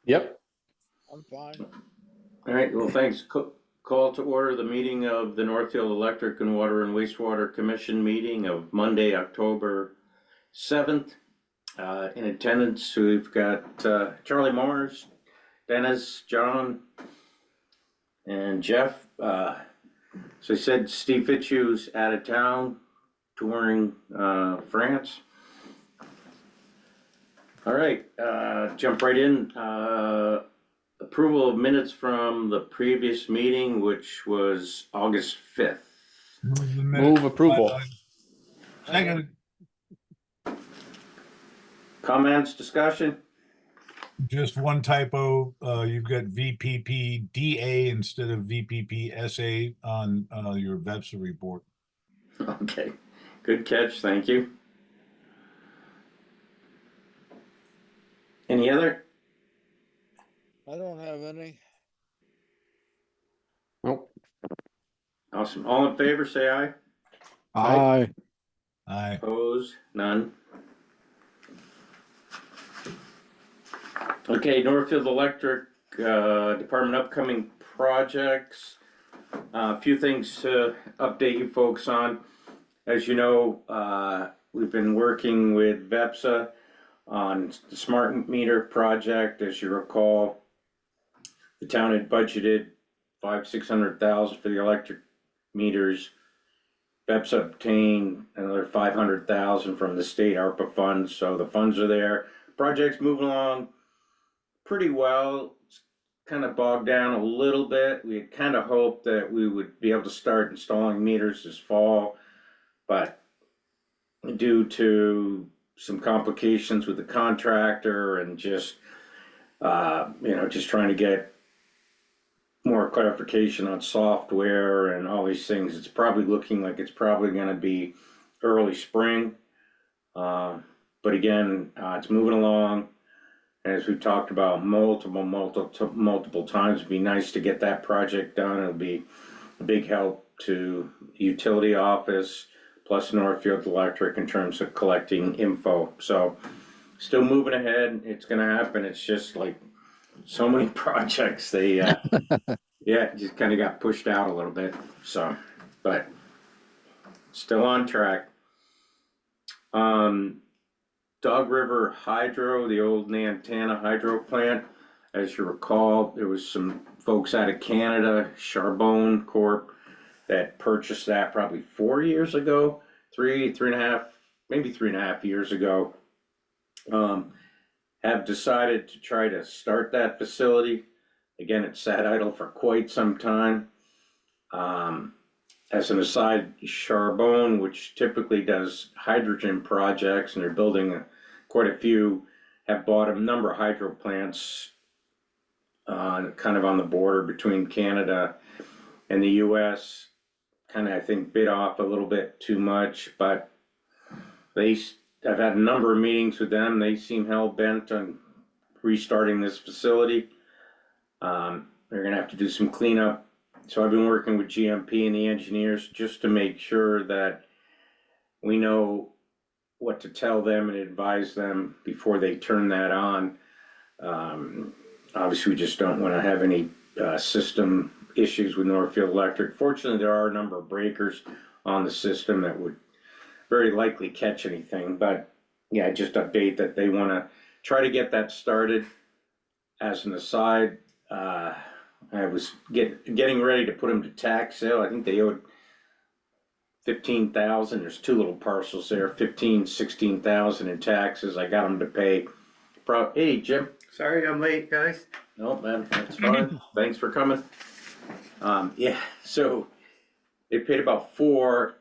Yep. I'm fine. All right, well, thanks. Call to order the meeting of the Northfield Electric and Water and Wastewater Commission meeting of Monday, October 7th. In attendance, we've got Charlie Morris, Dennis, John, and Jeff. So I said Steve Fitzhugh's out of town touring France. All right, jump right in. Approval of minutes from the previous meeting, which was August 5th. Move approval. Second. Comments, discussion? Just one typo, you've got VPPDA instead of VPPSA on your VEPSA report. Okay, good catch, thank you. Any other? I don't have any. Nope. Awesome, all in favor, say aye. Aye. Aye. Opposed, none. Okay, Northfield Electric Department upcoming projects. A few things to update you folks on. As you know, we've been working with VEPSA on the smart meter project. As you recall, the town had budgeted $500,000-600,000 for the electric meters. VEPSA obtained another $500,000 from the state ARPA funds, so the funds are there. Project's moving along pretty well. It's kind of bogged down a little bit. We had kind of hoped that we would be able to start installing meters this fall, but due to some complications with the contractor and just just trying to get more clarification on software and all these things, it's probably looking like it's probably going to be early spring. But again, it's moving along. As we've talked about multiple times, it'd be nice to get that project done. It'll be a big help to the utility office plus Northfield Electric in terms of collecting info. So still moving ahead. It's going to happen. It's just like so many projects. They yeah, just kind of got pushed out a little bit. So, but still on track. Dog River Hydro, the old Nantana hydro plant. As you recall, there was some folks out of Canada, Charbonne Corp, that purchased that probably 4 years ago, three and a half, maybe 3.5 years ago. Have decided to try to start that facility. Again, it sat idle for quite some time. As an aside, Charbonne, which typically does hydrogen projects, and they're building quite a few, have bought a number of hydro plants kind of on the border between Canada and the US. Kind of, I think, bit off a little bit too much, but I've had a number of meetings with them. They seem hell-bent on restarting this facility. They're going to have to do some cleanup. So I've been working with GMP and the engineers just to make sure that we know what to tell them and advise them before they turn that on. Obviously, we just don't want to have any system issues with Northfield Electric. Fortunately, there are a number of breakers on the system that would very likely catch anything. But yeah, just update that they want to try to get that started. As an aside, I was getting ready to put them to tax sale. I think they owed 15,000. There's two little parcels there, 15, 16,000 in taxes. I got them to pay. Hey, Jim. Sorry I'm late, guys. No, man, that's fine. Thanks for coming. Yeah, so they paid about 4,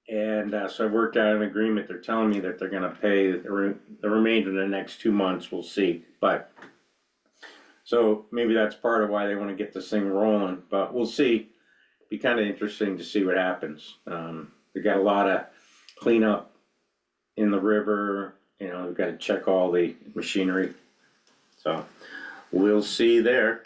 and so I worked out an agreement. They're telling me that they're going to pay the remainder in the next 2 months. We'll see, but so maybe that's part of why they want to get this thing rolling. But we'll see. Be kind of interesting to see what happens. We got a lot of cleanup in the river. You know, we've got to check all the machinery. So we'll see there.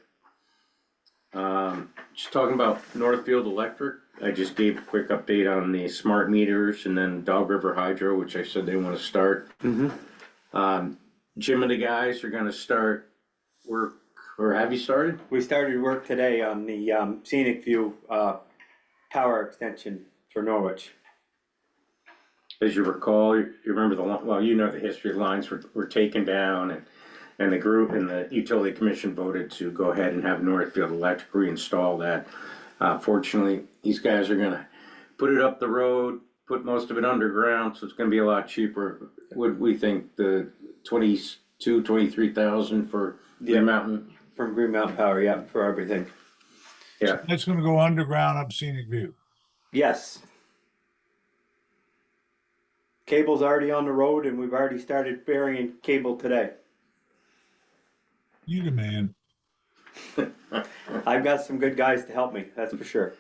Just talking about Northfield Electric, I just gave a quick update on the smart meters and then Dog River Hydro, which I said they want to start. Jim and the guys are gonna start work, or have you started? We started work today on the scenic view power extension for Norwich. As you recall, you remember well, you know the history, the lines were taken down, and the group and the utility commission voted to go ahead and have Northfield Electric reinstall that. Fortunately, these guys are gonna put it up the road, put most of it underground, so it's gonna be a lot cheaper. Would we think the 23,000 for Green Mountain? From Green Mountain Power, yeah, for everything. Yeah, That's gonna go underground up Scenic View. Yes. Cable's already on the road and we've already started burying cable today. You the man. I've got some good guys to help me, that's for sure.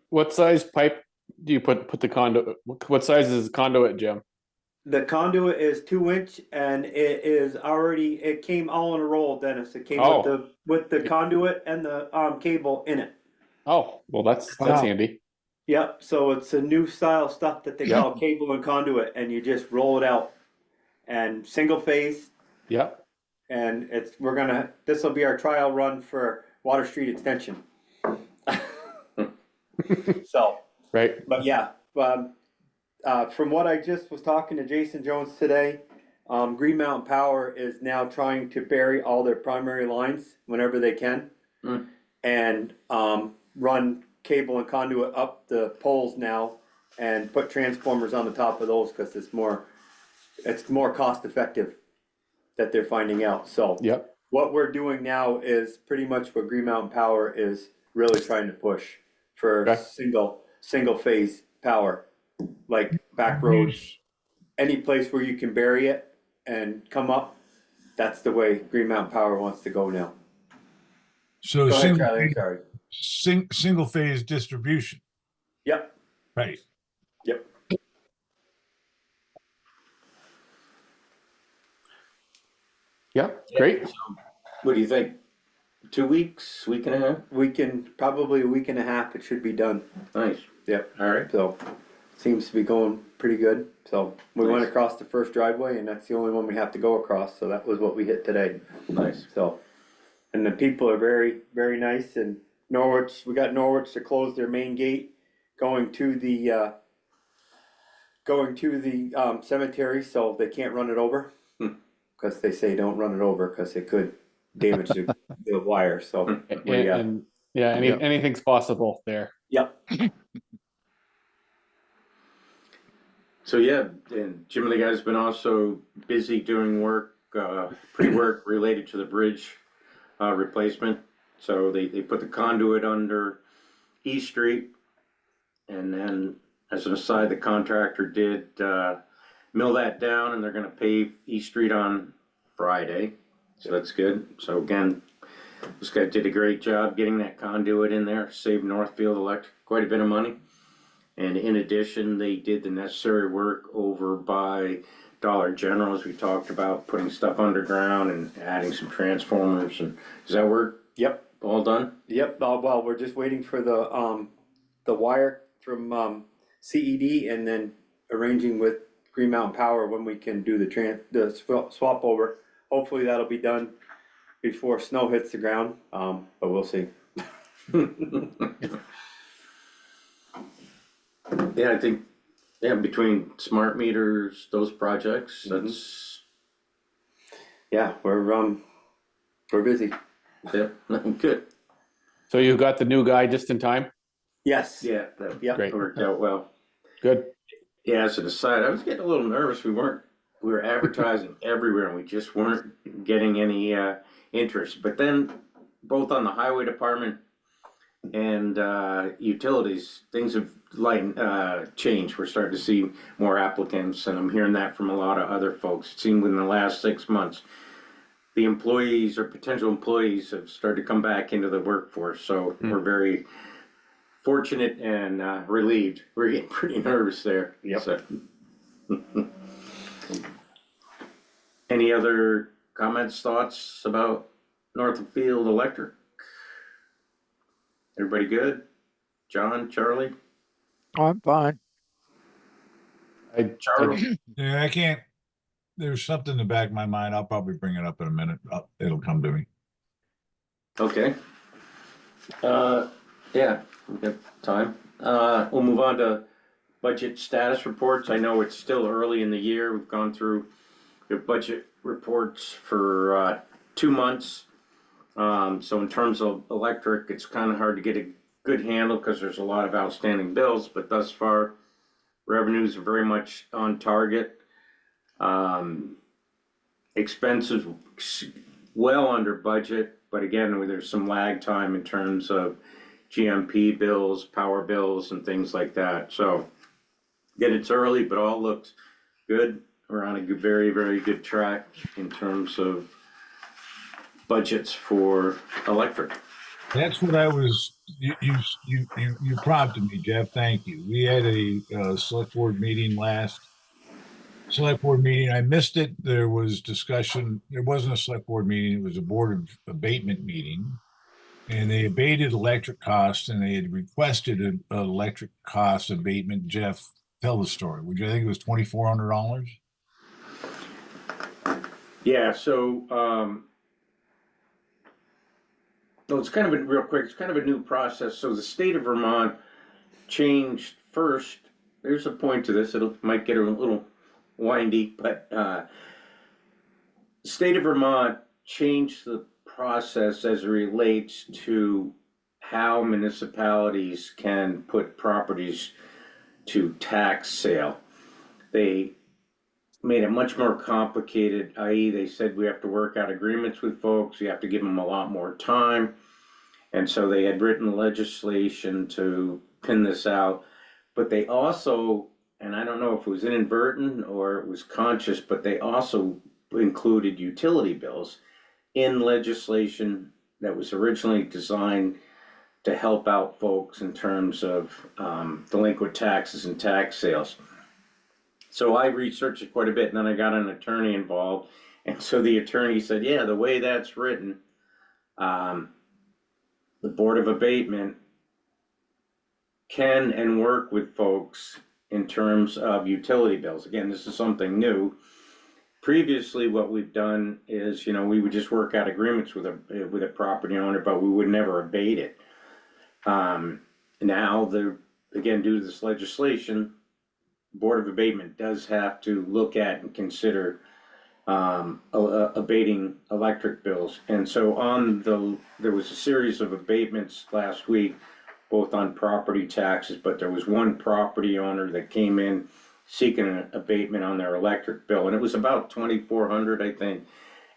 What size pipe do you put the conduit? What size is the conduit, Jim? The conduit is 2-inch and it came all in a roll, Dennis. It came with the conduit and the cable in it. Oh, well, that's Wow. handy. Yep, so it's a new style stuff that they call cable and conduit, and you just roll it out. And single phase, Yep. and this will be our trial run for Water Street Extension. So, Right. but yeah, from what I just was talking to Jason Jones today, Green Mountain Power is now trying to bury all their primary lines whenever they can, and run cable and conduit up the poles now, and put transformers on the top of those because it's more cost effective that they're finding out. So Yep. what we're doing now is pretty much what Green Mountain Power is really trying to push for Okay. single phase power, like back roads, any place where you can bury it and come up. That's the way Green Mountain Power wants to go now. So Go ahead, Charlie. Sorry. single phase distribution, Yep. right? Yep. Yep. Great. what do you think? 2 weeks, week and a half? Probably a week and a half. It should be done. Nice. Yep. All right. So seems to be going pretty good. So we went Nice. across the first driveway, and that's the only one we have to go across. So that was what we hit today. Nice. So, and the people are very, very nice. And Norwich, we got Norwich to close their main gate going to the cemetery, so they can't run it over. Because they say don't run it over because it could damage the wire. So And yeah, anything's possible there. yep. So yeah, and Jim and the guys been also busy doing work, pre-work related to the bridge replacement. So they put the conduit under E Street, and then as an aside, the contractor did mill that down, and they're gonna pave E Street on Friday. So that's good. So again, this guy did a great job getting that conduit in there, saved Northfield Electric quite a bit of money. And in addition, they did the necessary work over by Dollar General, as we talked about, putting stuff underground and adding some transformers. And does that work? Yep. All done? Yep. Well, we're just waiting for the wire from CED, and then arranging with Green Mountain Power when we can do the swap over. Hopefully that'll be done before snow hits the ground. But we'll see. Yeah, I think, between smart meters, those projects, that's, Yeah, we're busy. yeah, good. So you got the new guy just in time? Yes. Yeah, that Yep. Great. worked out well. Good. Yeah, as an aside, I was getting a little nervous. We were advertising everywhere and we just weren't getting any interest. But then both on the highway department and utilities, things have changed. We're starting to see more applicants, and I'm hearing that from a lot of other folks. It seemed within the last 6 months, the employees or potential employees have started to come back into the workforce. So we're very fortunate and relieved. We're getting pretty nervous there. Yep. So. Any other comments, thoughts about Northfield Electric? Everybody good? John, Charlie? I'm fine. Charlie? Yeah, I can't, there's something in the back of my mind. I'll probably bring it up in a minute. It'll come to me. Okay. Yeah, we've got time. We'll move on to budget status reports. I know it's still early in the year. We've gone through the budget reports for 2 months. So in terms of electric, it's kind of hard to get a good handle because there's a lot of outstanding bills, but thus far, revenues are very much on target. Expenses well under budget, but again, there's some lag time in terms of GMP bills, power bills, and things like that. So again, it's early, but all looks good. We're on a good, very, very good track in terms of budgets for electric. That's what I was, you prompted me, Jeff. Thank you. We had a select board meeting select board meeting. I missed it. There was discussion. There wasn't a select board meeting. It was a board of abatement meeting. And they abated electric costs and they had requested an electric cost abatement. Jeff, tell the story. Would you think it was $2,400? Yeah, so well, it's kind of a real quick, it's kind of a new process. So the state of Vermont changed first. There's a point to this. It might get a little windy, but the state of Vermont changed the process as it relates to how municipalities can put properties to tax sale. They made it much more complicated, i.e. they said we have to work out agreements with folks, we have to give them a lot more time. And so they had written legislation to pin this out, but they also, and I don't know if it was inadvertent or it was conscious, but they also included utility bills in legislation that was originally designed to help out folks in terms of delinquent taxes and tax sales. So I researched it quite a bit, and then I got an attorney involved. And so the attorney said, yeah, the way that's written, the Board of Abatement can and work with folks in terms of utility bills. Again, this is something new. Previously, what we've done is, we would just work out agreements with a property owner, but we would never abate it. Now, again, due to this legislation, Board of Abatement does have to look at and consider abating electric bills. And so there was a series of abatements last week, both on property taxes, but there was one property owner that came in seeking an abatement on their electric bill, and it was about $2,400, I think.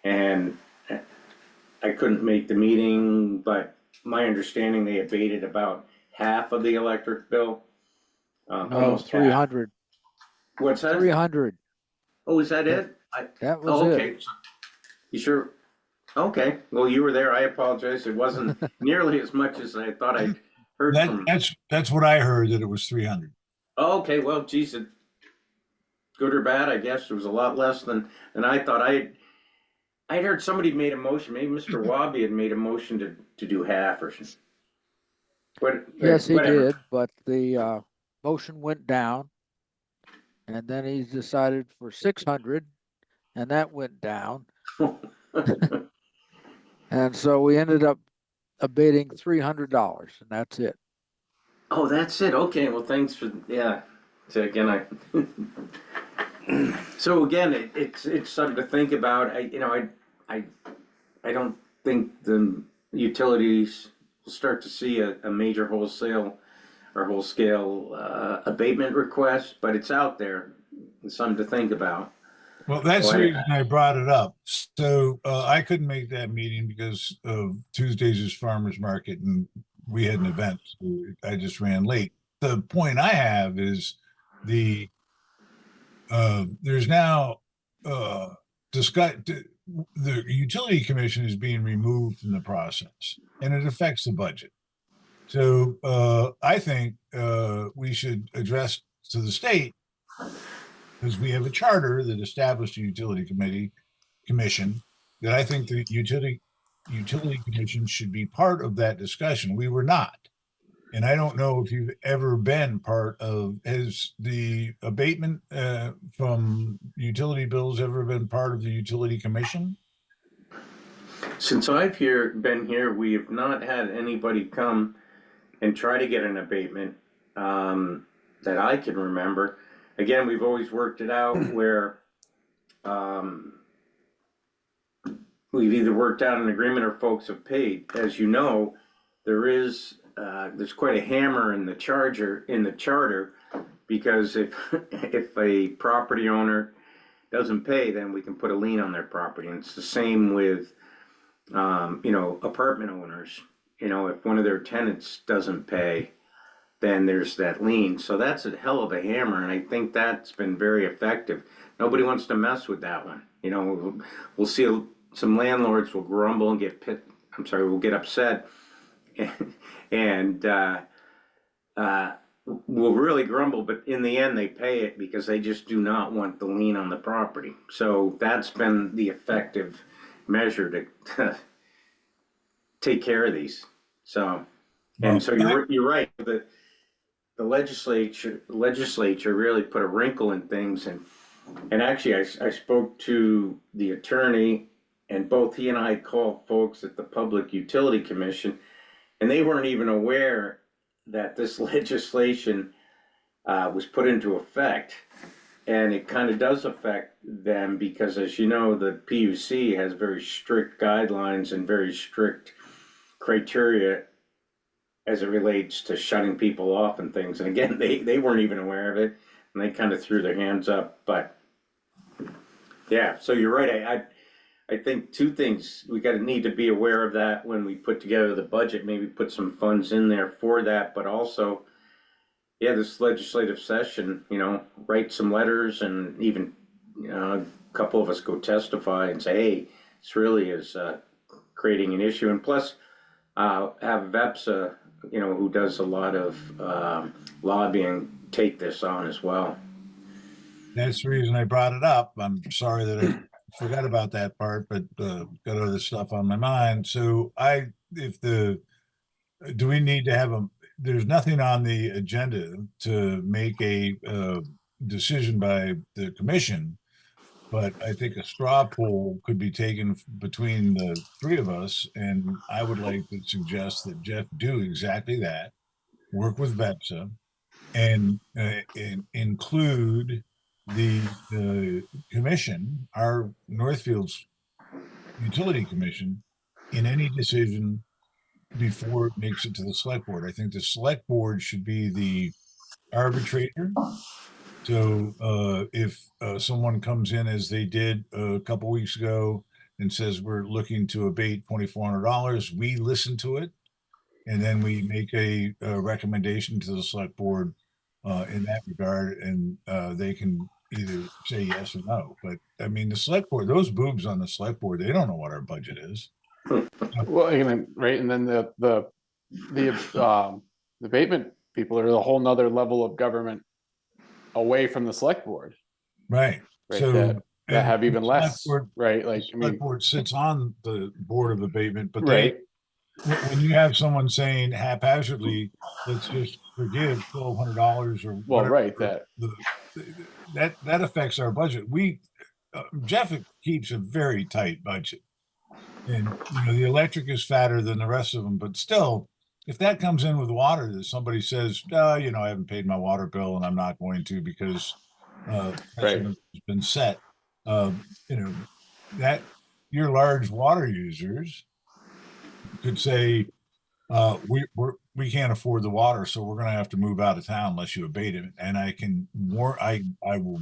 And I couldn't make the meeting, but my understanding, they abated about half of the electric bill. No, Almost 300. half. What's that? 300. Oh, is that it? That was it. Okay. You sure? Okay. Well, you were there. I apologize. It wasn't nearly as much as I thought I'd heard from. That's what I heard, that it was 300. Okay. Well, geez, good or bad, I guess it was a lot less than I thought. I'd heard somebody made a motion. Maybe Mr. Wabi had made a motion to do half or something. Yes, he whatever. did, but the motion went down. And then he decided for 600, and that went down. And so we ended up abating $300, and that's it. Oh, that's it. Okay. Well, thanks for, yeah. So again, so again, it's something to think about. I don't think the utilities will start to see a major wholesale or whole scale abatement request, but it's out there. It's something to think about. Well, that's the reason I brought it up. So I couldn't make that meeting because of Tuesdays' farmers market, and we had an event. So I just ran late. The point I have is there's now the utility commission is being removed from the process, and it affects the budget. So I think we should address to the state, because we have a charter that established a utility commission, that I think the utility commission should be part of that discussion. We were not. And I don't know if you've ever been part of, has the abatement from utility bills ever been part of the utility commission? Since I've been here, we have not had anybody come and try to get an abatement that I can remember. Again, we've always worked it out where we've either worked out an agreement or folks have paid. As you know, there's quite a hammer in the charter, because if a property owner doesn't pay, then we can put a lien on their property. And it's the same with apartment owners. If one of their tenants doesn't pay, then there's that lien. So that's a hell of a hammer, and I think that's been very effective. Nobody wants to mess with that one. We'll see some landlords will grumble and will get upset, and will really grumble, but in the end they pay it because they just do not want the lien on the property. So that's been the effective measure to take care of these. So, and so you're right. The legislature really put a wrinkle in things, and actually I spoke to the attorney, and both he and I called folks at the Public Utility Commission, and they weren't even aware that this legislation was put into effect. And it kind of does affect them because, as you know, the PUC has very strict guidelines and very strict criteria as it relates to shutting people off and things. And again, they weren't even aware of it, and they kind of threw their hands up. But yeah, so you're right. I think two things. We need to be aware of that when we put together the budget, maybe put some funds in there for that, but also, yeah, this legislative session, write some letters, and even a couple of us go testify and say, hey, this really is creating an issue. And plus, have VEPSA, who does a lot of lobbying, take this on as well. That's the reason I brought it up. I'm sorry that I forgot about that part, but got other stuff on my mind. So do we need to have there's nothing on the agenda to make a decision by the commission, but I think a straw poll could be taken between the three of us, and I would like to suggest that Jeff do exactly that, work with VEPSA, and include the commission, our Northfield's utility commission, in any decision before it makes it to the select board. I think the select board should be the arbitrator. So if someone comes in, as they did a couple weeks ago, and says we're looking to abate $2,400, we listen to it, and then we make a recommendation to the select board in that regard, and they can either say yes or no. But I mean, the select board, those boobs on the select board, they don't know what our budget is. Well, right, and then the abatement people are a whole nother level of government away from the select board, Right. right? So that have even less, board, right? Like, the select board sits on the board of abatement, but right. when you have someone saying haphazardly, let's just forgive $1,200 or Well, whatever, right, that affects our budget. Jeff keeps a very tight budget, and the electric is fatter than the rest of them, but still, if that comes in with water, that somebody says, I haven't paid my water bill and I'm not going to because precedent has been set, that your large water users could say, we can't afford the water, so we're going to have to move out of town unless you abate it. And I will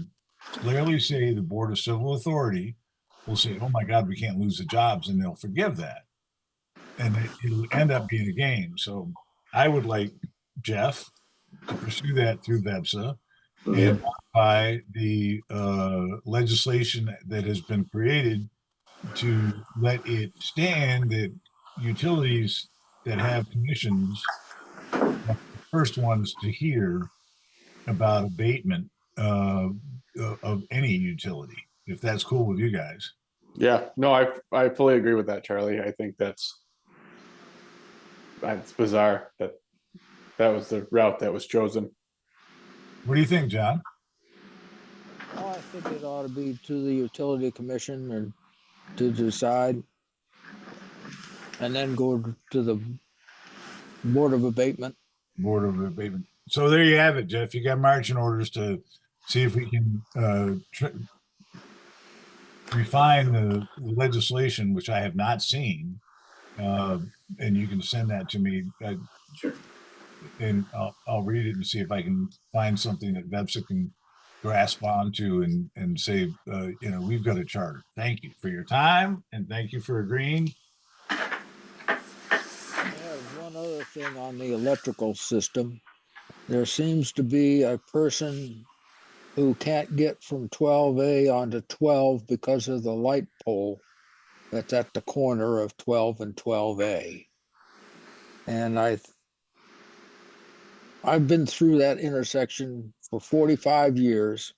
clearly say the Board of Civil Authority will say, oh my God, we can't lose the jobs, and they'll forgive that. And it'll end up being a game. So I would like Jeff to pursue that through VEPSA and modify the legislation that has been created to let it stand that utilities that have commissions are the first ones to hear about abatement of any utility, if that's cool with you guys. Yeah, no, I fully agree with that, Charlie. I think that's bizarre that That was the route that was chosen. What do you think, John? Oh, I think it ought to be to the utility commission and to decide. And then go to the Board of Abatement. Board of Abatement. So there you have it, Jeff. You got marching orders to see if we can refine the legislation, which I have not seen. And you can send that to me. Sure. And I'll read it and see if I can find something that VEPSA can grasp onto and say, we've got a charter. Thank you for your time and thank you for agreeing. I have one other thing on the electrical system. There seems to be a person who can't get from 12A onto 12 because of the light pole that's at the corner of 12 and 12A. And I've been through that intersection for 45 years,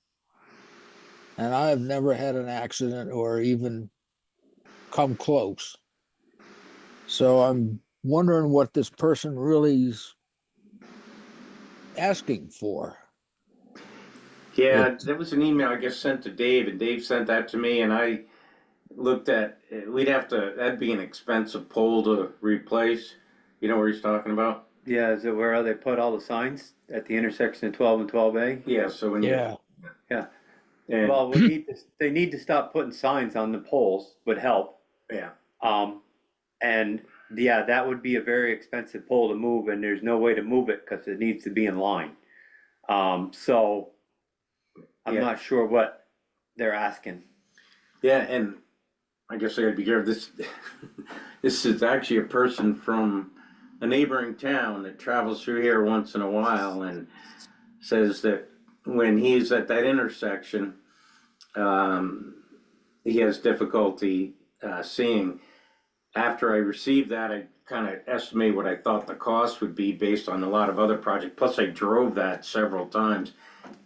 and I have never had an accident or even come close. So I'm wondering what this person really is asking for. Yeah, there was an email I guess sent to Dave, and Dave sent that to me, and I looked at, that'd be an expensive pole to replace. You know where he's talking about? Yeah, is it where they put all the signs at the intersection of 12 and 12A? Yeah, so when Yeah, and, Well, they need to stop putting signs on the poles, would help. yeah, And yeah, that would be a very expensive pole to move, and there's no way to move it because it needs to be in line. So I'm Yeah. not sure what they're asking. yeah, and I guess I gotta be careful. This is actually a person from a neighboring town that travels through here once in a while and says that when he's at that intersection, he has difficulty seeing. After I received that, I kind of estimated what I thought the cost would be based on a lot of other projects. Plus, I drove that several times,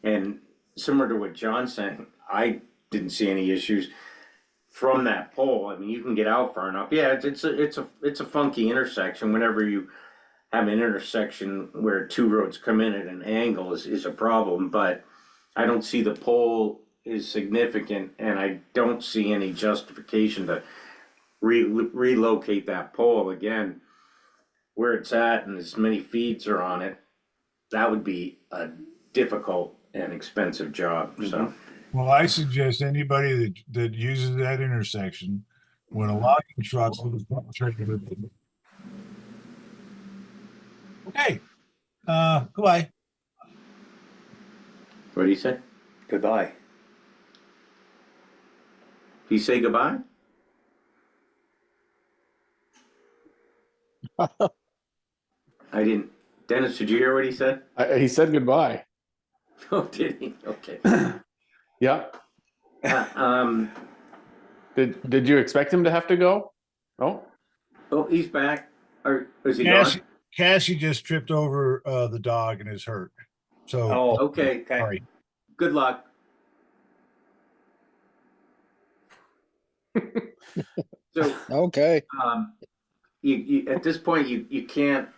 and similar to what John's saying, I didn't see any issues from that pole. I mean, you can get out far enough. Yeah, it's a funky intersection. Whenever you have an intersection where two roads come in at an angle is a problem, but I don't see the pole is significant, and I don't see any justification to relocate that pole again where it's at, and as many feeds are on it. That would be a difficult and expensive job. So Well, I suggest anybody that uses that intersection when a logging truck. Okay. Goodbye. what do you say? Goodbye. Do you say goodbye? I didn't. Dennis, did you hear what he said? He said goodbye. Oh, did he? Okay. Yeah. Uh, Did you expect him to have to go? Oh, oh, he's back. Or is he gone? Cassie just tripped over the dog and is hurt. So Oh, Okay. sorry. Good luck. So, okay. you at this point you can't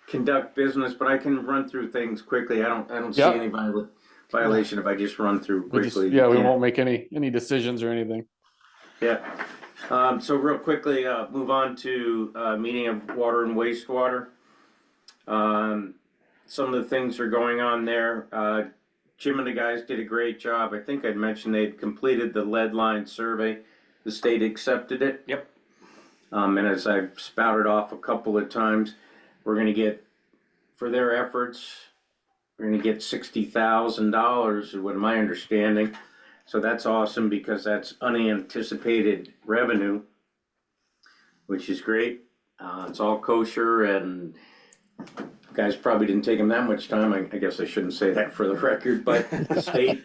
conduct business, but I can run through things quickly. I don't see Yeah. any violation if I just run through quickly. we won't make any decisions or anything. Yeah. So real quickly, move on to meeting of water and wastewater. Some of the things are going on there. Jim and the guys did a great job. I think I'd mentioned they'd completed the lead line survey. The state accepted it. Yep. And as I've spouted off a couple of times, we're gonna get, for their efforts, we're gonna get $60,000, is what my understanding. So that's awesome because that's unanticipated revenue, which is great. It's all kosher, and guys probably didn't take them that much time. I guess I shouldn't say that for the record, but the state,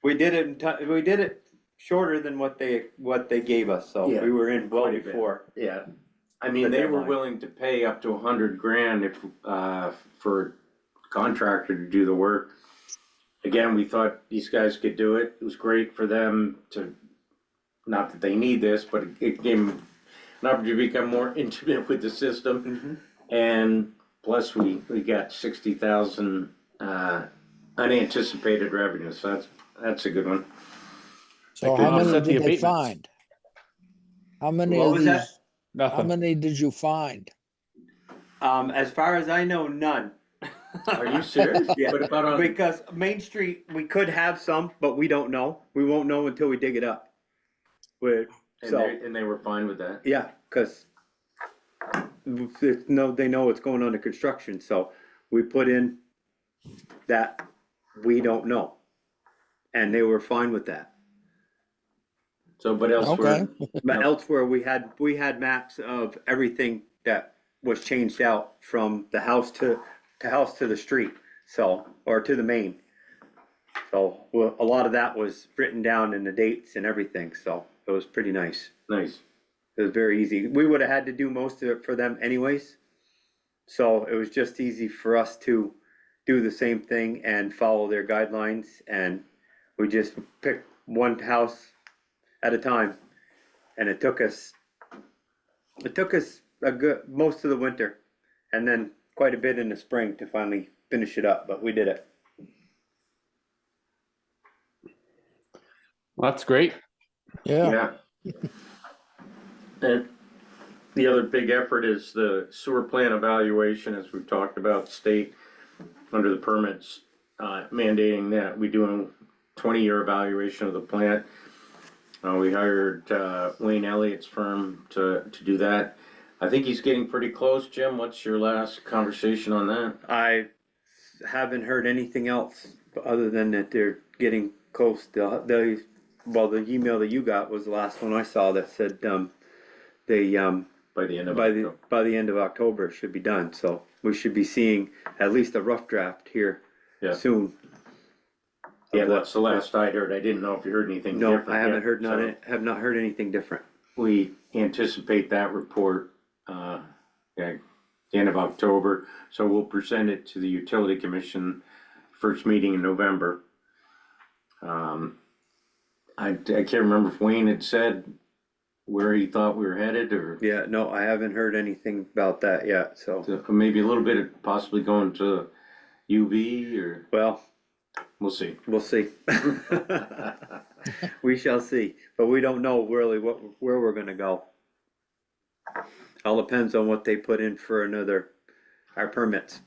we did it. We did it shorter than what they gave us, so Yeah, we were in well quite a bit. before. yeah. I mean, The they were deadline. willing to pay up to $100,000 if for a contractor to do the work. Again, we thought these guys could do it. It was great for them to, not that they need this, but it gave them an opportunity to become more intimate with the system. Mhm. And plus we got 60,000 unanticipated revenue, so that's a good one. So That could how many offset the did they abatements. find? How many What of was that? these, how Nothing. many did you find? As far as I know, none. Are you serious? Yeah, What about on? because Main Street, we could have some, but we don't know. We won't know until we dig it up. And they were fine with that. Yeah, because they know what's going on in construction, so we put in that we don't know. And they were fine with that. So, but elsewhere, But no. elsewhere, we had maps of everything that was changed out from the house to the street, so, or to the main. So, well, a lot of that was written down in the dates and everything, so it was pretty nice. Nice. It was very easy. We would have had to do most of it for them anyways. So it was just easy for us to do the same thing and follow their guidelines, and we just picked one house at a time. And it took us a good, most of the winter, and then quite a bit in the spring to finally finish it up, but we did it. Well, that's great. Yeah, And the other big effort is the sewer plant evaluation, as we've talked about, state under the permits mandating that we do a 20-year evaluation of the plant. We hired Wayne Elliott's firm to do that. I think he's getting pretty close. Jim, what's your last conversation on that? I haven't heard anything else other than that they're getting close. The email that you got was the last one I saw that said they By the end of by October. the end of October it should be done. So we should be seeing at least a rough draft here Yeah. soon. Yeah, that's the last I'd heard. I didn't know if you heard anything No, different. I haven't yet, heard so have not heard anything different. we anticipate that report the end of October. So we'll present it to the Utility Commission first meeting in November. I can't remember if Wayne had said where he thought we were headed, or Yeah, no, I haven't heard anything about that yet. So maybe a little bit of possibly going to UV, or well, we'll see. we'll see. We shall see, but we don't know really where we're gonna go. All depends on what they put in for our permits.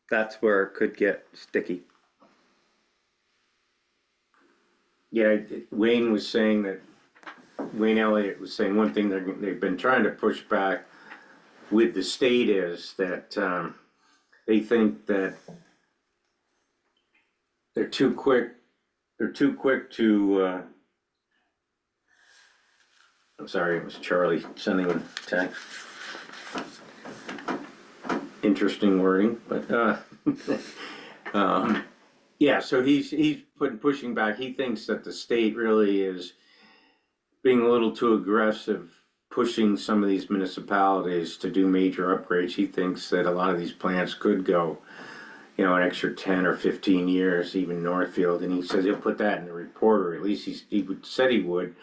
That's where it could get sticky. Yeah, Wayne was saying that, Wayne Elliott was saying one thing they've been trying to push back with the state is that they think that they're too quick to I'm sorry, it was Charlie sending a text. Interesting wording, but yeah, so he's pushing back. He thinks that the state really is being a little too aggressive, pushing some of these municipalities to do major upgrades. He thinks that a lot of these plants could go, an extra 10 or 15 years, even Northfield. And he says he'll put that in the report, or at least he said he would.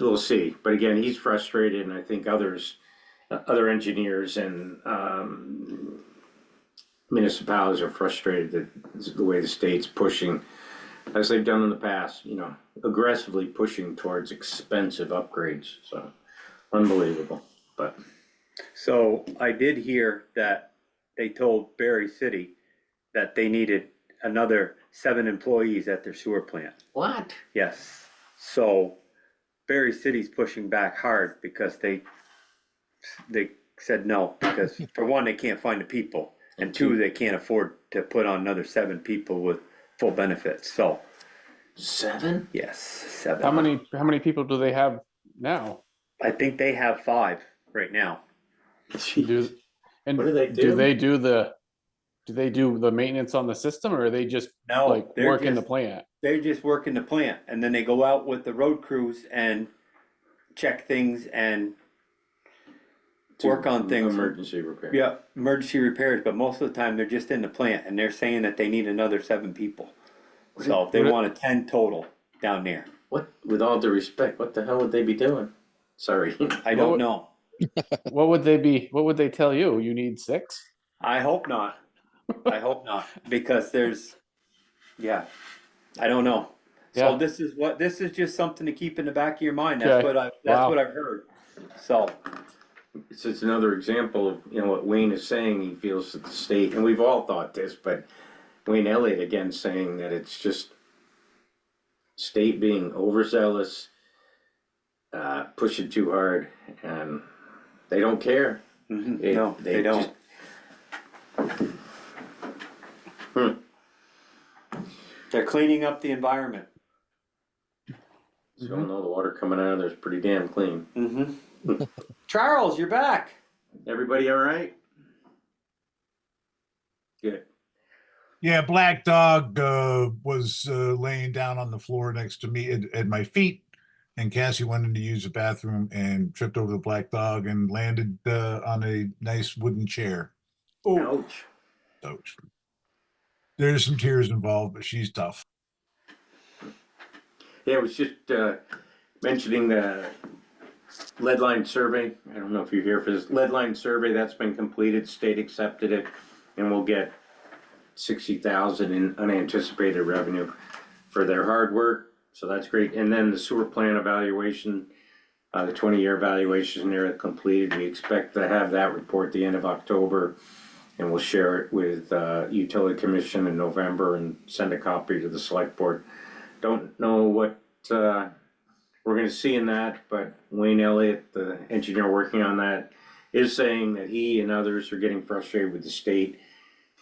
We'll see. But again, he's frustrated, and I think other engineers and municipalities are frustrated that the way the state's pushing, as they've done in the past, aggressively pushing towards expensive upgrades. So unbelievable. But So I did hear that they told Berry City that they needed another 7 employees at their sewer plant. what? Yes. So Berry City's pushing back hard because they said no, because for one, they can't find the people, and two, they can't afford to put on another 7 people with full benefits. So 7? yes, 7. How many people do they have now? I think they have 5 right now. Do and What do they do? do they do the maintenance on the system, or are they just No, they're working the just- plant? They're just working the plant, and then they go out with the road crews and check things and work on things. Emergency repair. Yeah, emergency repairs, but most of the time they're just in the plant, and they're saying that they need another 7 people. So they want a 10 total down there. What, with all due respect, what the hell would they be doing? Sorry. I don't know. What would they tell you? You need 6? I hope not. I hope not, because yeah, I don't know. So Yeah. this is just something to keep in the back of your mind. Okay. That's Wow. what I've heard. So, It's just another example of, what Wayne is saying, he feels that the state, and we've all thought this, but Wayne Elliott again saying that it's just state being overzealous, pushing too hard, and they don't care. no, they don't. They're cleaning up the environment. So know the water coming out of there's pretty damn clean. Mm-hmm. Charles, you're back. Everybody all right? Good. Yeah, Black Dog was laying down on the floor next to me at my feet, and Cassie went in to use the bathroom and tripped over the Black Dog and landed on a nice wooden chair. Ouch. So there's some tears involved, but she's tough. Yeah, it was just mentioning the lead line survey. I don't know if you're here for this lead line survey that's been completed. State accepted it, and we'll get 60,000 in unanticipated revenue for their hard work. So that's great. And then the sewer plant evaluation, the 20-year evaluation there completed. We expect to have that report the end of October, and we'll share it with Utility Commission in November and send a copy to the select board. Don't know what we're going to see in that, but Wayne Elliott, the engineer working on that, is saying that he and others are getting frustrated with the state,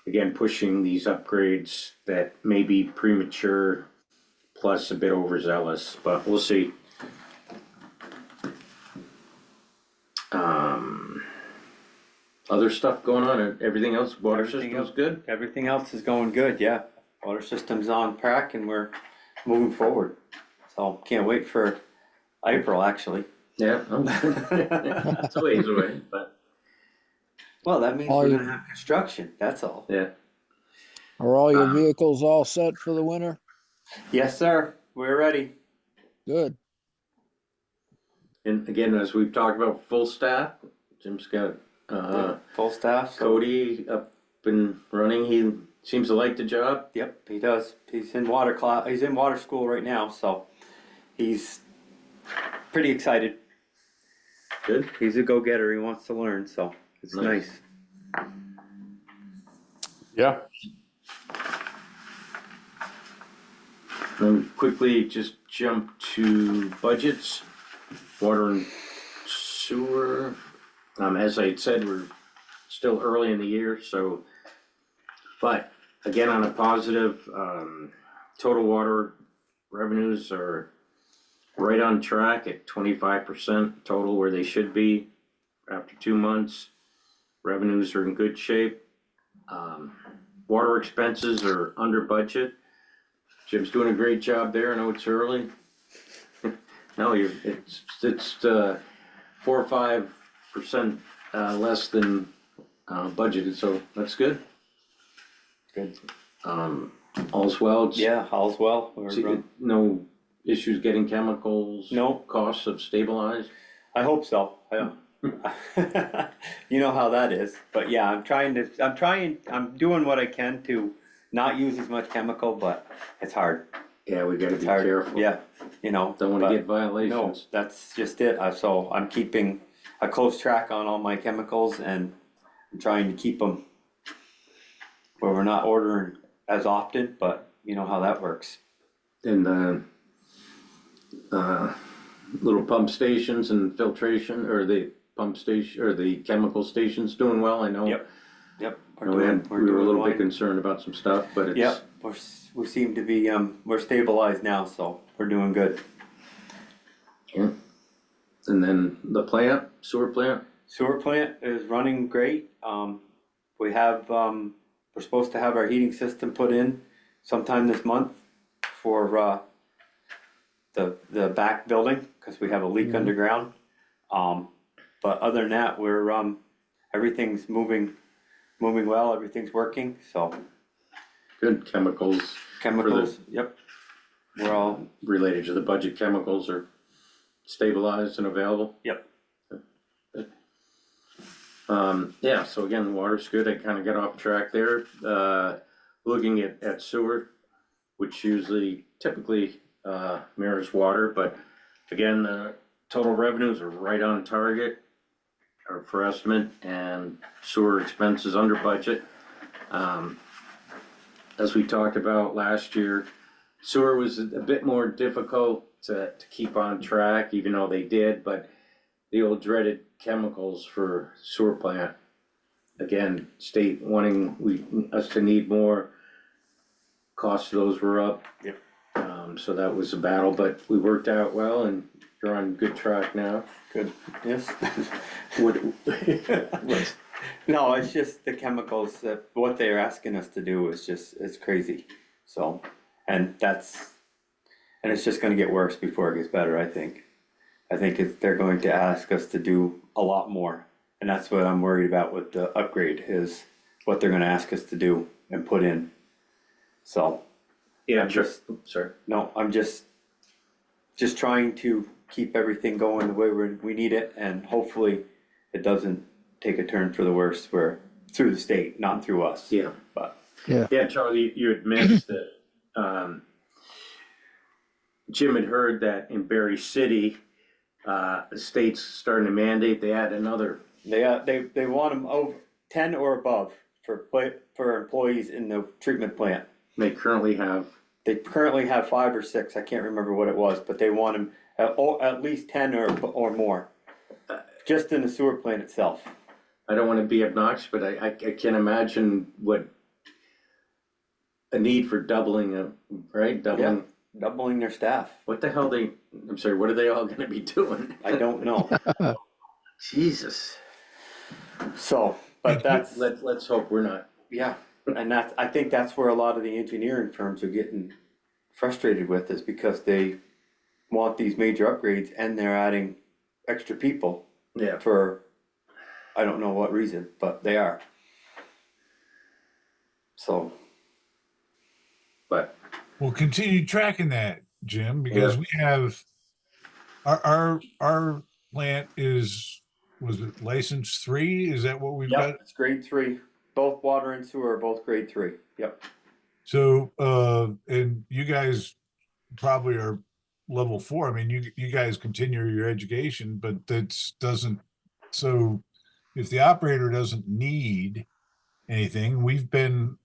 again, pushing these upgrades that may be premature, plus a bit overzealous, but we'll see. Other stuff going on, everything else, water system's good? Everything else is going good, yeah. Water system's on track and we're moving forward. So can't wait for April, actually. Yeah, it's a ways away, but Well, that means All we're you- gonna have construction, that's all. yeah. Are all your vehicles all set for the winter? Yes, sir, we're ready. Good. And again, as we've talked about, full staff, Jim's got Full staff. so- Cody up and running. He seems to like the job. Yep, he does. He's in water school right now, so he's pretty excited. Good. He's a go-getter, he wants to learn, so it's Nice. nice. Yeah. Quickly just jump to budgets, water and sewer. As I had said, we're still early in the year, so, but again, on a positive, total water revenues are right on track at 25% total where they should be after 2 months. Revenues are in good shape. Water expenses are under budget. Jim's doing a great job there. I know it's early. No, it's 4 or 5% less than budgeted, so that's good. Good. All's well. Yeah, all's well. No issues getting chemicals. No. Costs have stabilized. I hope so. You know how that is, but yeah, I'm doing what I can to not use as much chemical, but it's hard. Yeah, we gotta It's be hard. careful. Yeah, Don't wanna but get violations. No, that's just it. So I'm keeping a close track on all my chemicals and I'm trying to keep them where we're not ordering as often, but you know how that works. And little pump stations and filtration, or the pump station, or the chemical stations doing well, I know. Yep. We were a little bit concerned about some stuff, but it's. Yep, we seem to be, we're stabilized now, so we're doing good. Yeah. And then the plant, sewer plant, Sewer plant is running great. We have, we're supposed to have our heating system put in sometime this month for, the back building, cause we have a leak underground. But other than that, we're, everything's moving well, everything's working, so good chemicals chemicals, yep. We're all, related to the budget chemicals are stabilized and available. yep. Yeah, so again, the water's good. I kind of got off track there. Looking at sewer, which typically mirrors water, but again, the total revenues are right on target or for estimate, and sewer expenses under budget. As we talked about last year, sewer was a bit more difficult to keep on track, even though they did, but the old dreaded chemicals for sewer plant. Again, state wanting us to need more, costs of those were up. Yep. So that was a battle, but we worked out well and you're on good track now. Good, yes. What, No, it's just the chemicals, that what they're asking us to do is it's crazy, so, and it's just gonna get worse before it gets better, I think. They're going to ask us to do a lot more, and that's what I'm worried about with the upgrade, is what they're gonna ask us to do and put in. So, yeah, I'm just, sorry. no, I'm just trying to keep everything going the way we need it, and hopefully it doesn't take a turn for the worse through the state, not through us. Yeah. But Yeah, Charlie, you had missed that, Jim had heard that in Berry City, the state's starting to mandate, they add another, they want them over 10 or above for employees in the treatment plant. they currently have, They currently have 5 or 6, I can't remember what it was, but they want them at least 10 or more, just in the sewer plant itself. I don't wanna be obnoxious, but I can't imagine what a need for doubling them, right? Doubling, Doubling their staff. what the hell I'm sorry, what are they all gonna be doing? I don't know. Jesus. So, but that's, Let's hope we're not. yeah, and I think that's where a lot of the engineering firms are getting frustrated with, is because they want these major upgrades and they're adding extra people Yeah. for, I don't know what reason, but they are. So, But, We'll continue tracking that, Jim, because we have our plant was it license 3? Is that what we've got? yep, it's grade 3. Both water and sewer are both grade 3. Yep. So, and you guys probably are level 4. I mean, you guys continue your education, but so if the operator doesn't need anything, we've been,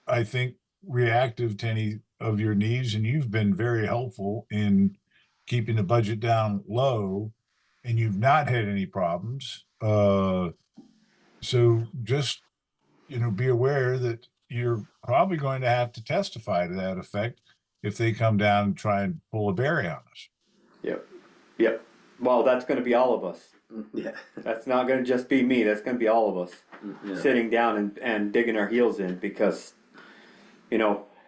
I think, reactive to any of your needs, and you've been very helpful in keeping the budget down low, and you've not had any problems. So just, be aware that you're probably going to have to testify to that effect if they come down and try and pull a Barry on us. Yep. Yep. Well, that's gonna be all of us. yeah. That's not gonna just be me, that's gonna be all of us. Yeah. Sitting down and digging our heels in, because,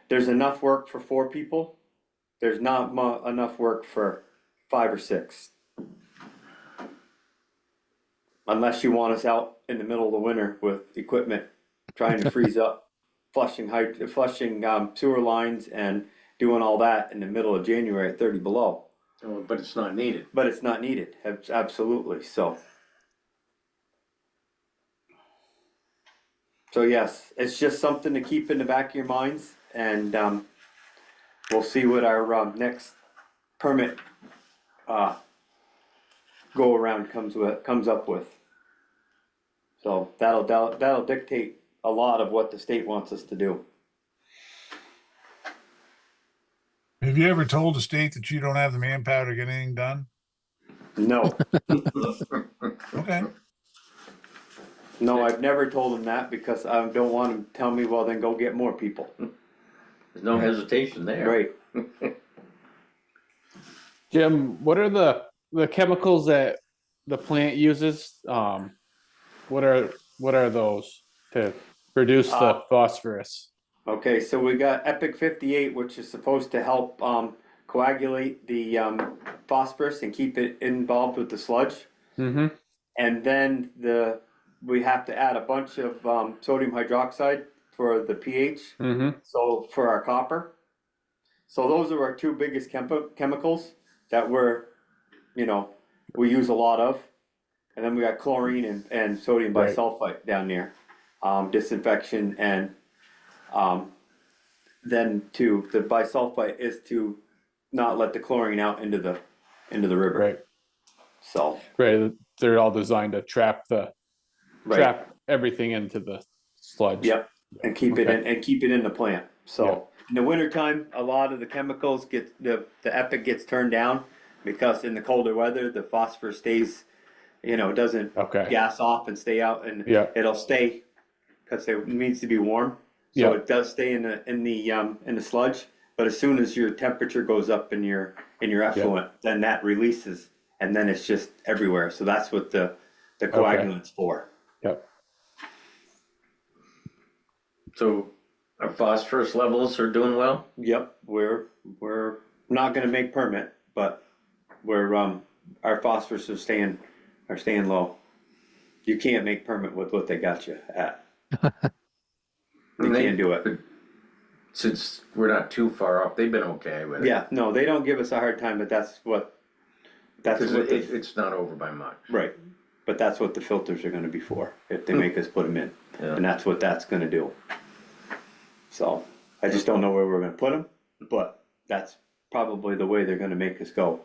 there's enough work for 4 people. There's not enough work for 5 or 6. Unless you want us out in the middle of the winter with equipment, trying to freeze up, flushing sewer lines and doing all that in the middle of January at 30 below. Oh, but it's not needed. But it's not needed, absolutely, so. So yes, it's just something to keep in the back of your minds, and we'll see what our next permit go around comes up with. So that'll dictate a lot of what the state wants us to do. Have you ever told the state that you don't have the manpower to get anything done? No, Okay. no, I've never told them that, because I don't want them to tell me, well, then go get more people. There's no hesitation there. Right. Jim, what are the chemicals that the plant uses? What are those to produce the phosphorus? Okay, so we got Epic 58, which is supposed to help coagulate the phosphorus and keep it involved with the sludge. Mm-hmm. And then we have to add a bunch of sodium hydroxide for the pH. Mm-hmm. So for our copper. So those are our 2 biggest chemicals that we use a lot of. And then we got chlorine and sodium Right. bisulfite down there, disinfection and, then the bisulfite is to not let the chlorine out into the river. Right. So, Right. They're all designed to trap right, trap everything into the sludge. yep, and keep it Okay. in the plant. So, in the wintertime, a lot of the chemicals the EPIC gets turned down because in the colder weather, the phosphorus stays, it doesn't Okay. gas off and stay out, and Yeah. it'll stay because it needs to be warm. So Yeah. it does stay in the sludge, but as soon as your temperature goes up in your effluent, then that releases, and then it's just everywhere. So that's what the coagulant's for. Yep. So our phosphorus levels are doing well? Yep, we're not going to make permit, but we're our phosphorus is staying low. You can't make permit with what they got you at. They can't do it. Since we're not too far off, they've been okay with it. Yeah, no, they don't give us a hard time, but that's what It's not over by much. right. But that's what the filters are gonna be for, if they make us put them in. Yeah. And that's what that's gonna do. So, I just don't know where we're gonna put them, but that's probably the way they're gonna make us go.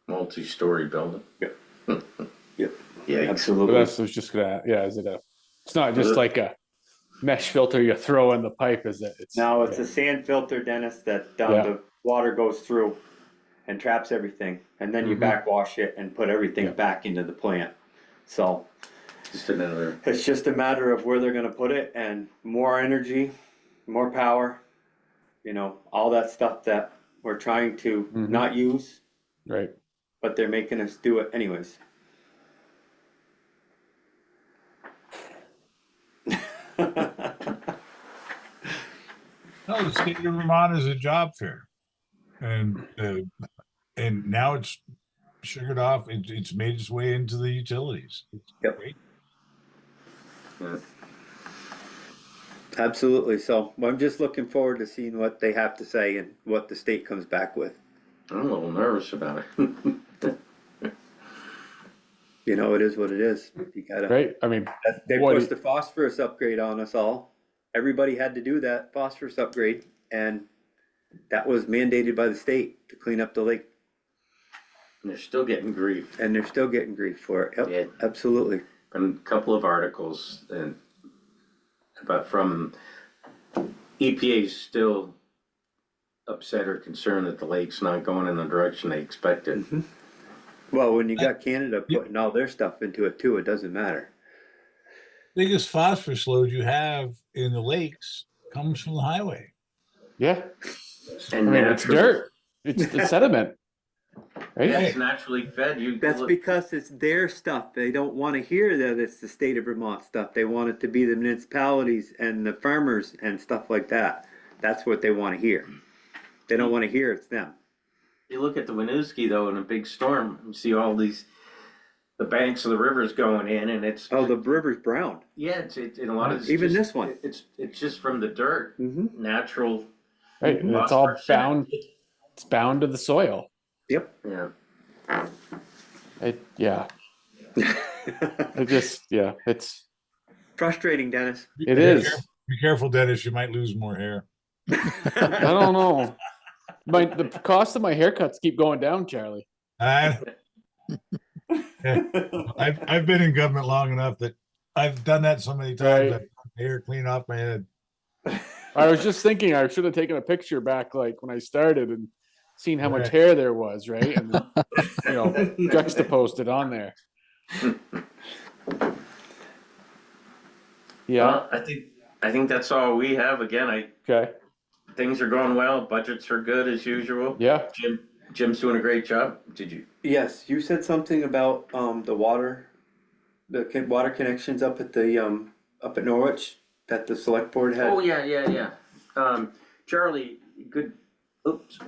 Multi-story building. Yep. Yeah. But Absolutely. that's, I was just gonna, yeah, is it it's not just like a mesh filter you throw in the pipe, is it? Now, it's a sand filter, Dennis, that the water goes through and traps everything. And then you Mhm. backwash it and put everything Yeah. back into the plant. So, Just another. it's just a matter of where they're gonna put it and more energy, more power, all that stuff that we're trying to Mhm. not use, Right. but they're making us do it anyways. No, the state of Vermont is a job fair, and now it's sugared off. It's made its way into the utilities. It's Yep. great. Yeah. Absolutely. So I'm just looking forward to seeing what they have to say and what the state comes back with. I'm a little nervous about it. It is what it is. You gotta. Right. I mean, They what pushed the phosphorus upgrade on us all. Everybody had to do that phosphorus upgrade, and that was mandated by the state to clean up the lake. And they're still getting grief. And they're still getting grief for it. Yep, Yeah. absolutely. And a couple of articles from EPA's still upset or concerned that the lake's not going in the direction they expected. Mm-hmm. Well, when you got Canada putting all their stuff into it too, it doesn't matter. Biggest phosphorus load you have in the lakes comes from the highway. yeah. I And mean, it's dirt. It's the sediment. Right. Yeah, it's naturally fed. That's because it's their stuff. They don't want to hear that it's the state of Vermont stuff. They want it to be the municipalities and the farmers and stuff like that. That's what they want to hear. They don't want to hear it's them. You look at the Winooski though, in a big storm, you see all the banks of the rivers going in, and it's Oh, the river's brown. yeah, it's in a lot of Even this one. It's just from the dirt, Mm-hmm. natural. Right. And it's all phosphorus in it. bound. It's bound to the soil. Yep. Yeah. Yeah. It just, yeah, it's, Frustrating, Dennis. it is. Be careful, Dennis. You might lose more hair. I don't know. The cost of my haircuts keep going down, Charlie. I, I've been in government long enough that I've done that so many times. Right. I've got the hair clean off my head. I was just thinking I should have taken a picture back like when I started and seen how much Right. hair there was, right? And juxtaposed it on there. Yeah. Well, I think that's all we have. Again, Okay. things are going well. Budgets are good as usual. Yeah. Jim's doing a great job. Did you? Yes, you said something about the water connections up at the up at Norwich that the select board had. Oh yeah. Charlie, good. Oops.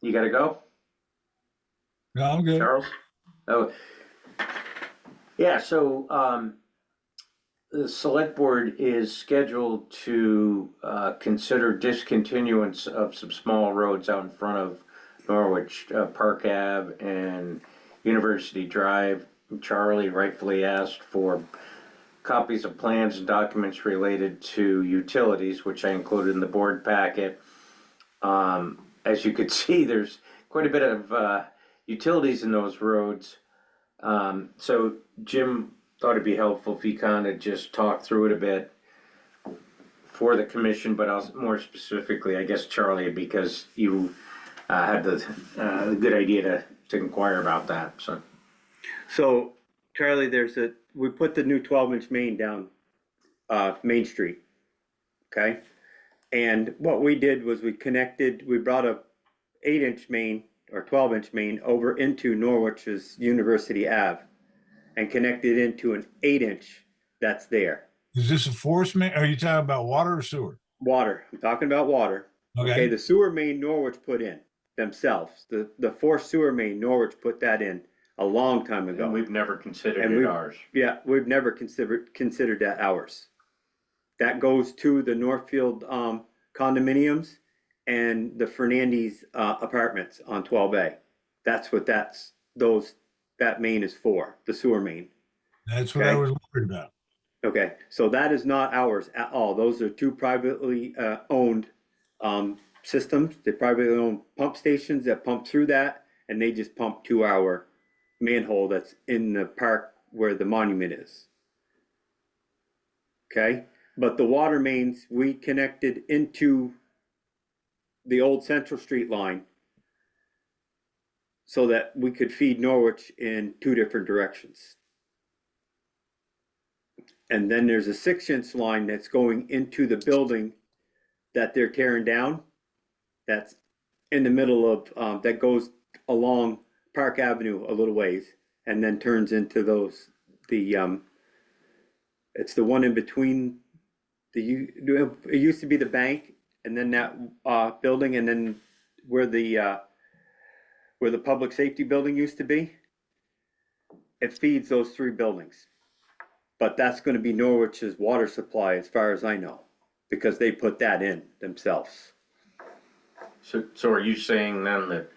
You gotta go, No, I'm good. Charles? Oh. Yeah, so the select board is scheduled to consider discontinuance of some small roads out in front of Norwich, Park Ave and University Drive. Charlie rightfully asked for copies of plans and documents related to utilities, which I included in the board packet. As you could see, there's quite a bit of utilities in those roads. So Jim thought it'd be helpful if he kind of just talked through it a bit for the commission, but also more specifically, I guess, Charlie, because you had the good idea to inquire about that. So, Charlie, we put the new 12-inch main down Main Street, okay? And what we did was we brought a 8-inch main or 12-inch main over into Norwich's University Ave and connected into an 8-inch that's there. Is this a force main? Are you talking about water or sewer? Water, I'm talking about water. Okay, the sewer main Norwich put in themselves. The forced sewer main Norwich put that in a long time ago. And we've never considered it ours. Yeah, we've never considered that ours. That goes to the Northfield condominiums and the Fernandez apartments on 12A. That's what that main is for, the sewer main. That's what I was worried about. Okay, so that is not ours at all. Those are two privately owned systems. They're privately owned pump stations that pump through that, and they just pump to our manhole that's in the park where the monument is. Okay, but the water mains, we connected into the old Central Street line so that we could feed Norwich in two different directions. And then there's a 6-inch line that's going into the building that they're tearing down. That's in the middle of, that goes along Park Avenue a little ways and then turns into it's the one in between it used to be the bank and then that building and then where the public safety building used to be. It feeds those three buildings. But that's going to be Norwich's water supply as far as I know, because they put that in themselves. So are you saying then that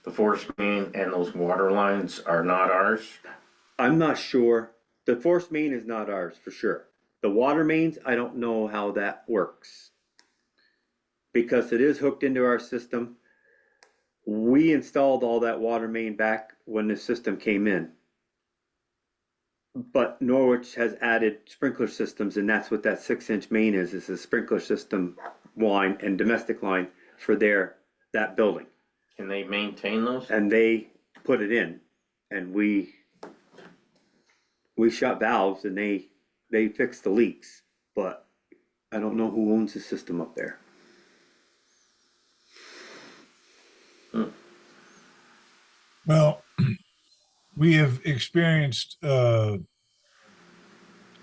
the force main and those water lines are not ours? I'm not sure. The force main is not ours for sure. The water mains, I don't know how that works. Because it is hooked into our system. We installed all that water main back when the system came in. But Norwich has added sprinkler systems, and that's what that 6-inch main is a sprinkler system line and domestic line for that building. Can they maintain those? And they put it in, and we shut valves and they fixed the leaks, but I don't know who owns the system up there. Well, we have experienced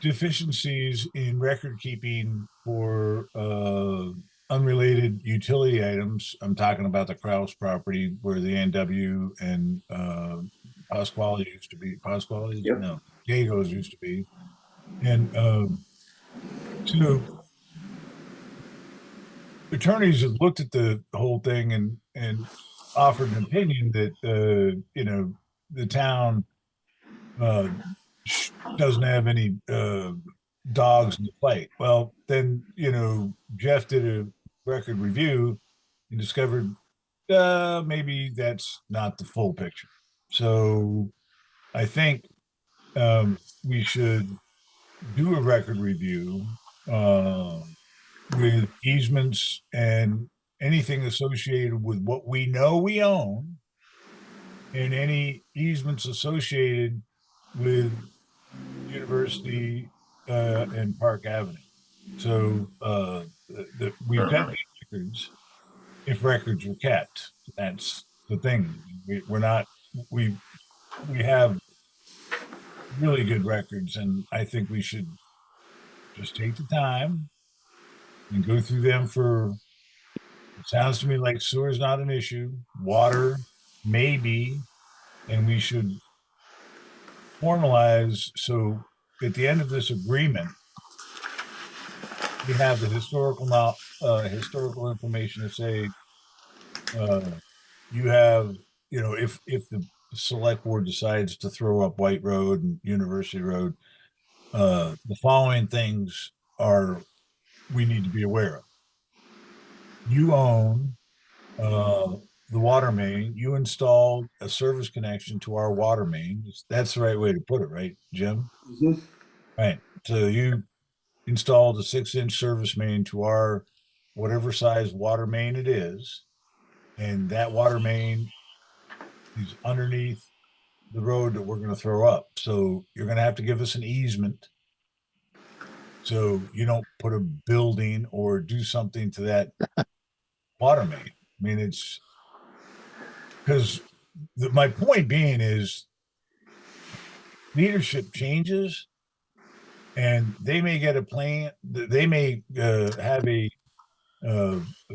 deficiencies in record keeping for unrelated utility items. I'm talking about the Kraus property where the NW and Pasquale used to be. Pasquale? Yep. No, Diego's used to be. And so attorneys have looked at the whole thing and offered an opinion that the town doesn't have any dogs in the fight. Well, then Jeff did a record review and discovered maybe that's not the full picture. So I think we should do a record review with easements and anything associated with what we know we own and any easements associated with University and Park Avenue. So we've got these records if records were kept. That's the thing. We have really good records, and I think we should just take the time and go through them it sounds to me like sewer is not an issue. Water, maybe, and we should formalize. So at the end of this agreement, we have the historical information to say you have, if the select board decides to throw up White Road and University Road, the following things we need to be aware of. You own the water main. You installed a service connection to our water main. That's the right way to put it, right, Jim? Mhm. Right. So you installed a 6-inch service main to our whatever size water main it is, and that water main is underneath the road that we're going to throw up. So you're going to have to give us an easement so you don't put a building or do something to that water main. I mean, it's because my point being is leadership changes and they may get a plan. They may have a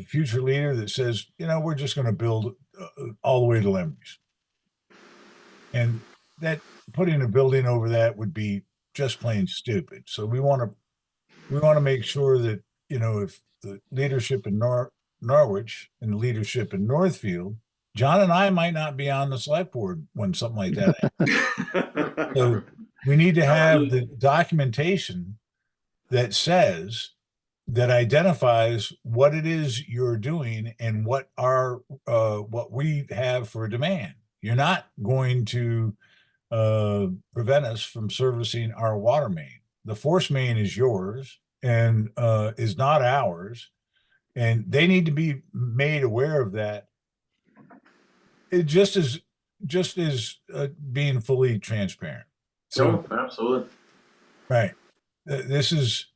future leader that says, we're just going to build all the way to Lemries. And that putting a building over that would be just plain stupid. So we want to make sure that, if the leadership in Norwich and the leadership in Northfield, John and I might not be on the select board when something like that happens. So we need to have the documentation that says, that identifies what it is you're doing and what we have for a demand. You're not going to prevent us from servicing our water main. The force main is yours and is not ours, and they need to be made aware of that. It just is being fully transparent. So, No, absolutely. right, this is,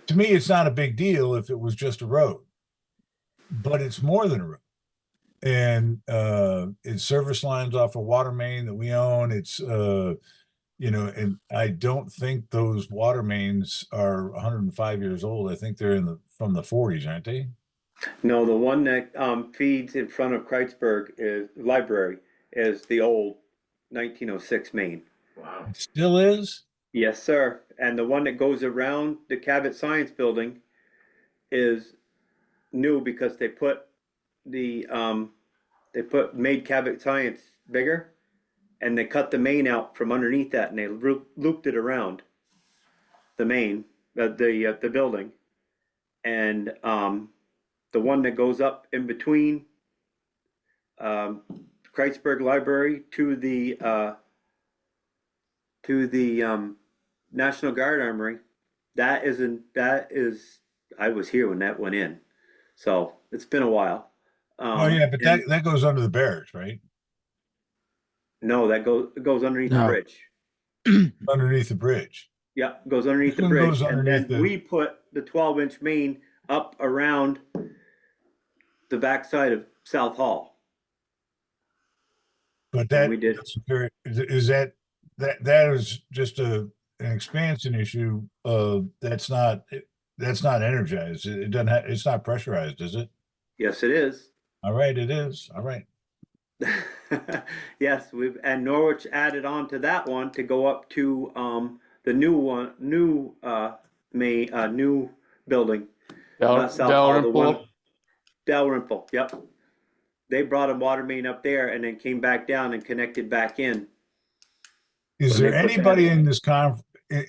to me, it's not a big deal if it was just a road, but it's more than a road. And it's service lines off a water main that we own. It's and I don't think those water mains are 105 years old. I think they're from the 40s, aren't they? No, the one that feeds in front of Kreitzberg is library is the old 1906 main. Wow. It still is. Yes, sir. And the one that goes around the Cabot Science Building is new because they made Cabot Science bigger, and they cut the main out from underneath that, and they looped it around the main, the building, and the one that goes up in between Kreitzberg Library to the National Guard Armory. That is I was here when that went in, so it's been a while. Oh yeah, but that goes under the barracks, right? No, that goes underneath the No. bridge. Underneath the bridge. Yeah, goes underneath This the one bridge, goes and underneath then we put the 12-inch main up around the backside of South Hall. But And we did. is that is just an expansion issue. That's not energized. It doesn't have, it's not pressurized, is it? Yes, it is. All right, it is. All right. Yes, and Norwich added on to that one to go up to the new building. Not South Hall, the one Dalrymple. Yep. They brought a water main up there and then came back down and connected back in. Is When there they put anybody that-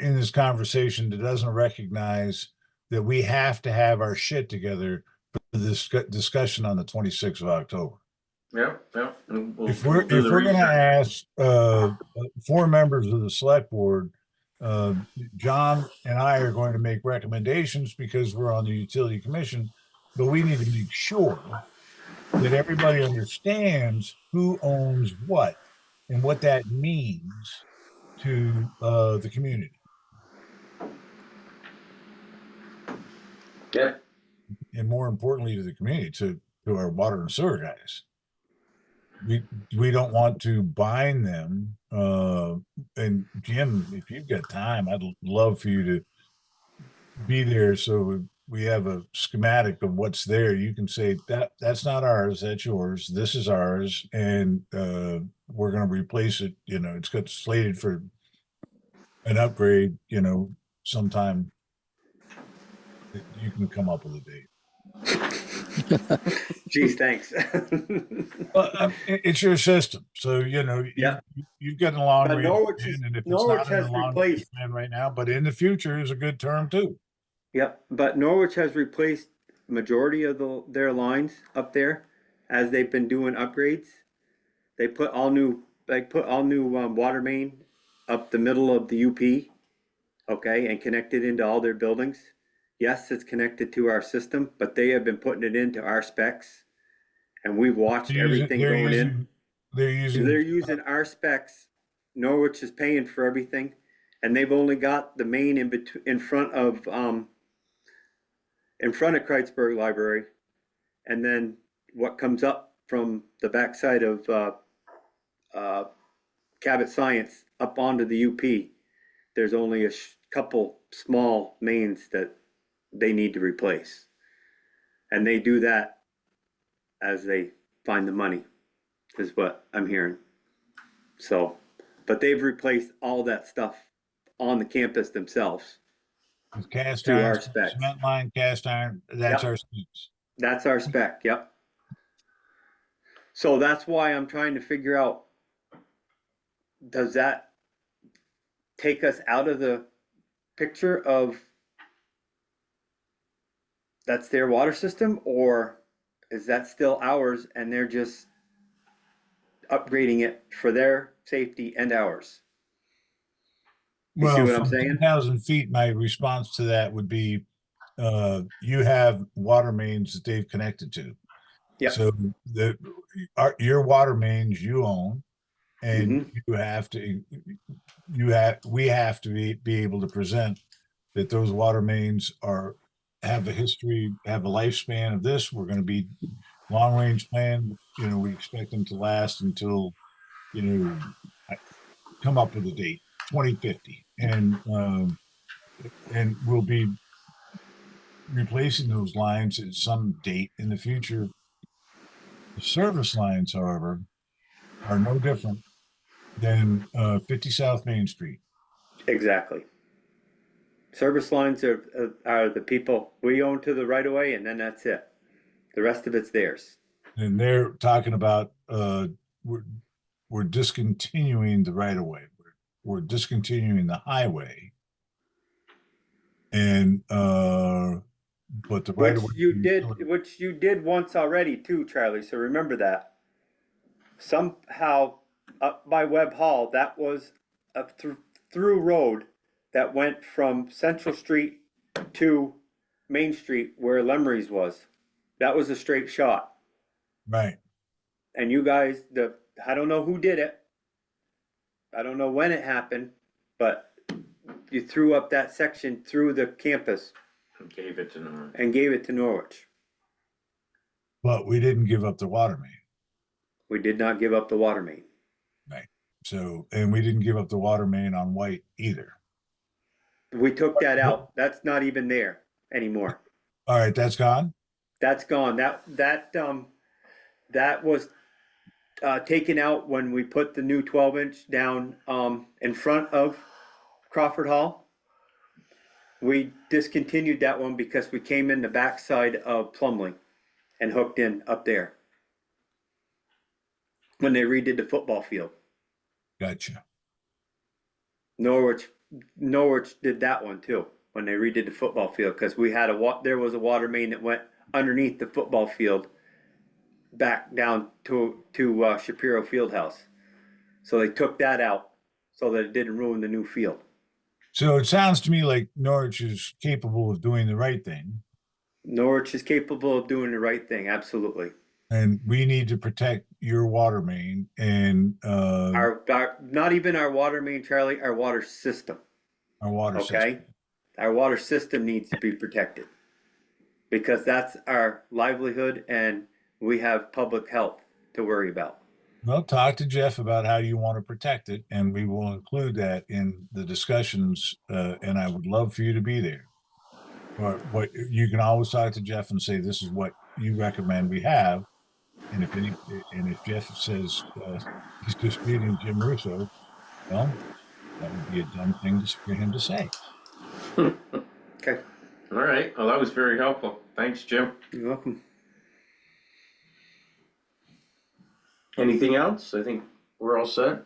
in this conversation that doesn't recognize that we have to have our shit together for this discussion on the 26th of October? Yeah. If we're going to ask 4 members of the select board, John and I are going to make recommendations because we're on the utility commission, but we need to make sure that everybody understands who owns what and what that means to the community. Yeah. And more importantly to the community, to our water and sewer guys. We don't want to bind them. And Jim, if you've got time, I'd love for you to be there so we have a schematic of what's there. You can say that's not ours, that's yours, this is ours, and we're going to replace it. It's got slated for an upgrade, sometime. You can come up with a date. Geez, thanks. Well, it's your system, so you know Yeah. you've got a long But range Norwich plan, and if it's Norwich not in the has long range replaced. plan right now, but in the future is a good term too. Yep, but Norwich has replaced majority of their lines up there as they've been doing upgrades. They put all new water main up the middle of the UP, okay, and connected into all their buildings. Yes, it's connected to our system, but they have been putting it into our specs, and we've watched They're using everything they're going in. using they're They're using using our specs. Norwich is paying for everything, and they've only got the main in front of Kreitzberg Library, and then what comes up from the backside of uh, Cabot Science up onto the UP. There's only a couple small mains that they need to replace, and they do that as they find the money, is what I'm hearing. So, but they've replaced all that stuff on the campus themselves with cast to iron, our specs. cement line, cast iron. That's Yep. our specs. That's our spec. Yep. So that's why I'm trying to figure out, does that take us out of the picture of that's their water system, or is that still ours and they're just upgrading it for their safety and ours? You see Well, what I'm from saying? 10,000 feet, my response to that would be, you have water mains that they've connected to. Yep. So your water mains you own, and Mhm. we have to be able to present that those water mains have a history, have a lifespan of this. We're going to be long range plan. You know, we expect them to last until, you know, come up with a date, 2050, and we'll be replacing those lines at some date in the future. The service lines, however, are no different than 50 South Main Street. Exactly. Service lines are the people we own to the right of way, and then that's it. The rest of it's theirs. And they're talking about we're, we're discontinuing the right of way. We're discontinuing the highway. And but the right of way Which you did once already too, Charlie. So remember that. Somehow up by Webb Hall, that was a through road that went from Central Street to Main Street where Lemry's was. That was a straight shot. right. And you guys, I don't know who did it. I don't know when it happened, but you threw up that section through the campus Gave it to Norwich. and gave it to Norwich. But we didn't give up the water main. We did not give up the water main. Right. So, and we didn't give up the water main on White either. We took that out. That's not even there anymore. All right, that's gone. That's gone. That was taken out when we put the new 12-inch down in front of Crawford Hall. We discontinued that one because we came in the backside of Plumley and hooked in up there when they redid the football field. Gotcha. Norwich did that one too when they redid the football field, because there was a water main that went underneath the football field back down to Shapiro Fieldhouse. So they took that out so that it didn't ruin the new field. So it sounds to me like Norwich is capable of doing the right thing, Norwich is capable of doing the right thing, absolutely. and we need to protect your water main and Our not even our water main, Charlie, our water system. our water Okay? system. Our water system needs to be protected because that's our livelihood and we have public health to worry about. Well, talk to Jeff about how you want to protect it, and we will include that in the discussions. And I would love for you to be there. But what you can always talk to Jeff and say, "This is what you recommend we have." And if Jeff says he's disputing Jim Russo, well, that would be a dumb thing for him to say. Okay. All right. Well, that was very helpful. Thanks, Jim. You're welcome. Anything else? I think we're all set.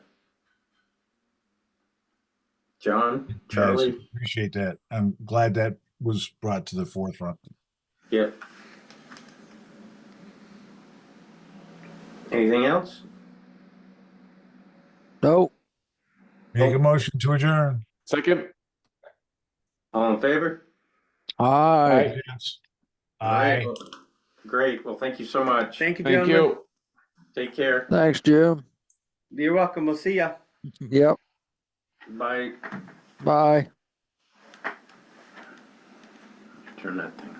John, Yes, Charlie, appreciate that. I'm glad that was brought to the forefront. yep. Anything else? No, Make a motion to adjourn. Second. All in favor? aye. Yes. All right. Aye. Well, great. Well, thank you so much. Thank you, Thank gentlemen. you. Take care. Thanks, Jim. You're welcome. We'll see ya. Yep, Bye. bye. Turn that thing.